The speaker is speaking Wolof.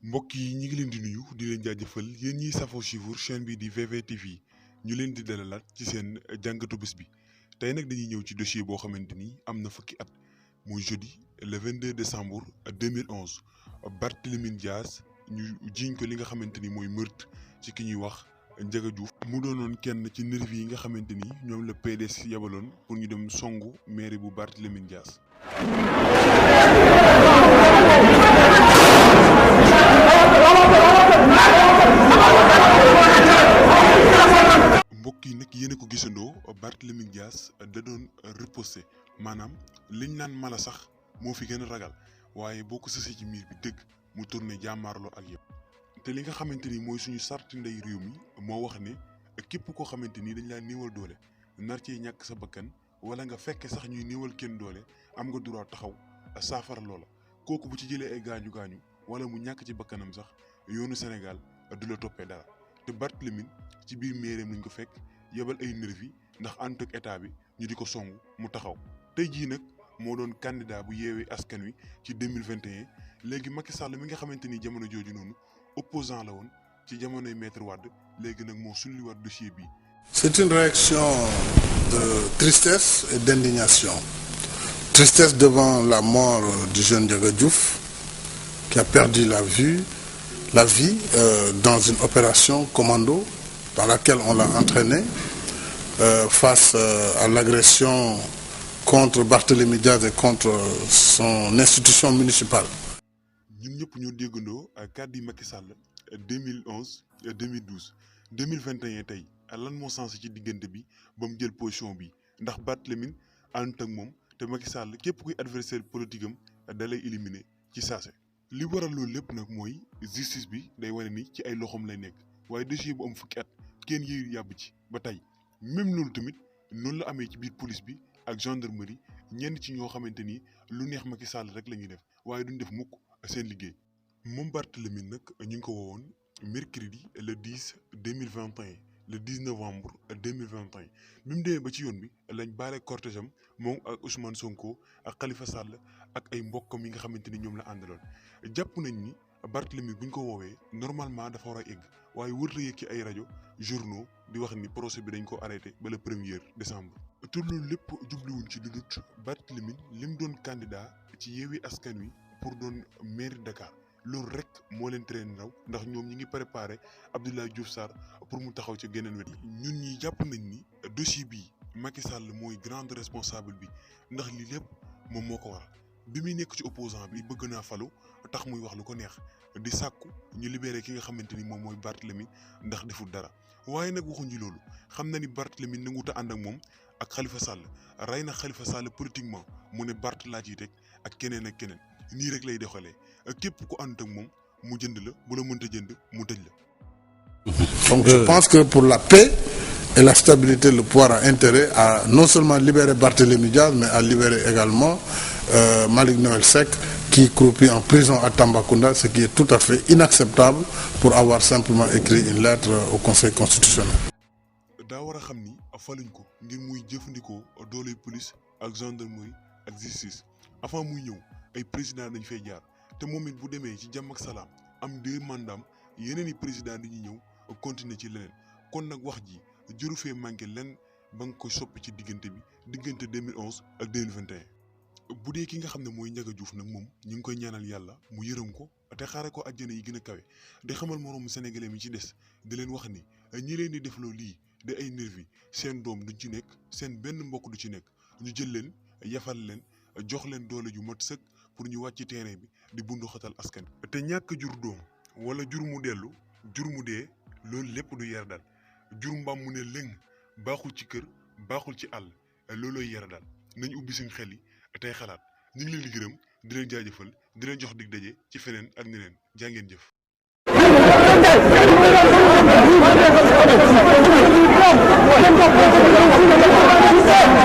mbokk yi ñi ngi leen di nuyu di leen jaajëfal yéen ñiy safoo suivre chaîne bi di VVTV ñu leen di dalalaat ci seen jàngatu bés bi tey nag dañuy ñëw ci dossier boo xamante ni am na fukki at muy jeudi le 22 décembre 2011 Barthélémy Dias ñu jiiñ ko li nga xamante ni mooy meurtre ci ki ñuy wax Ndiaga Diouf mu doonoon kenn ci nervi yi nga xamante ni ñoom la PDS yabaloon pour ñu dem songu mairie bu Barthélémy Dias. mbokk yi nag yéen a ko gisandoo Barthélémy Dias da doon riposté maanaam liñ naan mala sax moo fi gën a ragal waaye boo ko sësee ci miir bi dëgg mu tourné jàmmaarloo ak yëpp te li nga xamante ni mooy suñu sarti ndey réew mi moo wax ne képp koo xamante ni dañ laa néewal doole nar cee ñàkk sa bakkan wala nga fekke sax ñuy néewal kenn doole am nga droit taxaw saafara loola kooku bu ci jëlee ay gaañu gaañu wala mu ñàkk ci bakkanam sax yoonu Sénégal du la toppee dara te Barthélémy ci biir maireem lañ ko fekk yebal ay nervi ndax ànd ak état bi ñu di ko song mu taxaw tey jii nag moo doon candidat bu yeewee askan wi ci 2021 léegi Macky Sall mi nga xamante ni jamono jooju noonu opposant la woon ci jamonoy Maître Wade léegi nag moo sulliwaat dossier bi. C'est une réaction de tristesse et d'indignation. Tristesse devant la mort du jeune Ndiaga Diouf qui a perdu la vie dans une opération commando dans laquelle on l'a entraîné face à l'agression contre Barthélémy Dias et contre son institution municipale. ñun ñëpp ñoo déggandoo kàddu yi Macky Sall 2011 2012 2021 tey lan moo sensé ci diggante bi ba mu jël position bi ndax Barthélémy ànd ak moom te Macky Sall képp kuy adversaire politique am da lay éliminer ci saase. li waral loolu lépp nag mooy justice bi day wane ni ci ay loxoom lay nekk waaye dossier bu am fukki at kenn yéeyu yàbb ci ba tey même loolu tamit noonu la amee ci biir police bi ak gendarmerie ñenn ci ñoo xamante ni lu neex Macky Sall rek la ñuy def waaye duñ def mukk seen liggéey. moom Barthélémy nag ñu ngi ko woowoon mercredi le 10 2021 le 10 novembre 2021 bi mu demee ba ci yoon bi lañ baale cortège am moom ak Ousmane Sonko ak Khalifa Sall ak ay mbokkam yi nga xamante ni ñoom la àndaloon jàpp nañ ni Barthélémy buñ ko woowee normalement dafa war a egg waaye wërta yëg ci ay rajo journaux di wax ni procès bi dañ ko arrêté ba le 1er décembre. te loolu lépp jubluwuñ ci lu dul Barthélémy li mu doon candidat ci Yewwi Askan Wi pour doon maire Dakar loolu rek moo leen tere ndaw ndax ñoom ñi ngi préparé Abdoulaye Diouf Sarr pour mu taxaw ci geneen wet yi. ñun ñi jàpp nañ ni dossier bii Macky Sall mooy grande responsable bi ndax lii lépp moom moo ko waral bi muy nekk ci opposant bi bëgg naa falu tax muy wax lu ko neex di sàkku ñu libéré ki nga xamante ni moom mooy Barthélémy ndax deful dara waaye nag waxuñu loolu xam na ni Barthélémy nanguut a ànd ak moom ak Khalifa Sall rey na Khalifa Sall politiquement mu ne Bart laa ciy teg ak keneen nii rek lay doxalee képp ku ànd ak moom mu jënd la bu la mënta jënd mu tëj la. Donc je pense que pour la paix et la stabilité, le pouvoir a intérêt à non seulement libérer Barthélémy Dias, mais à libérer également Malick Noël Seck, qui croupit en prison à Tambacounda, ce qui est tout à fait inacceptable pour avoir simplement écrit une lettre au Conseil constitutionnel. daa war a xam ni faluñ ko ngir muy jëfandikoo doole police ak gendarmerie ak justice avant muy ñëw ay président dañ fay jaar te moom it bu demee ci jàmm ak salaam am 2 mandats yeneen i président dañuy ñëw continuer ci leneen kon nag wax ji jëru fee manqué lenn ba nga ko soppi ci diggante bi diggante 2011 ak 2021. bu dee ki nga xam ne mooy Ndiaga Diouf nag moom ñu ngi koy ñaanal yàlla mu yërëm ko te xaare ko àjjana yi gën a kawe di xamal moroomu sénégalais mi ci des di leen wax ni ñi leen di defloo lii de ay nervi seen doom duñ ci nekk seen benn mbokk du ci nekk ñu jël leen yafal leen jox leen doole ju mat sëkk pour ñu wàcc terrain bi di bundu xatal askan te ñàkk jur doom wala jur mu dellu jur mu dee loolu lépp du yar daal jur mbaam mu ne lëng baaxul ci kër baaxul ci àll loolooy yar daal nañ ubbi suñ xel yi tey xalaat ñu ngi leen di gërëm di leen jaajëfal di leen jox dig daje ci feneen ak ñeneen jaa ngeen jëf. Thank you.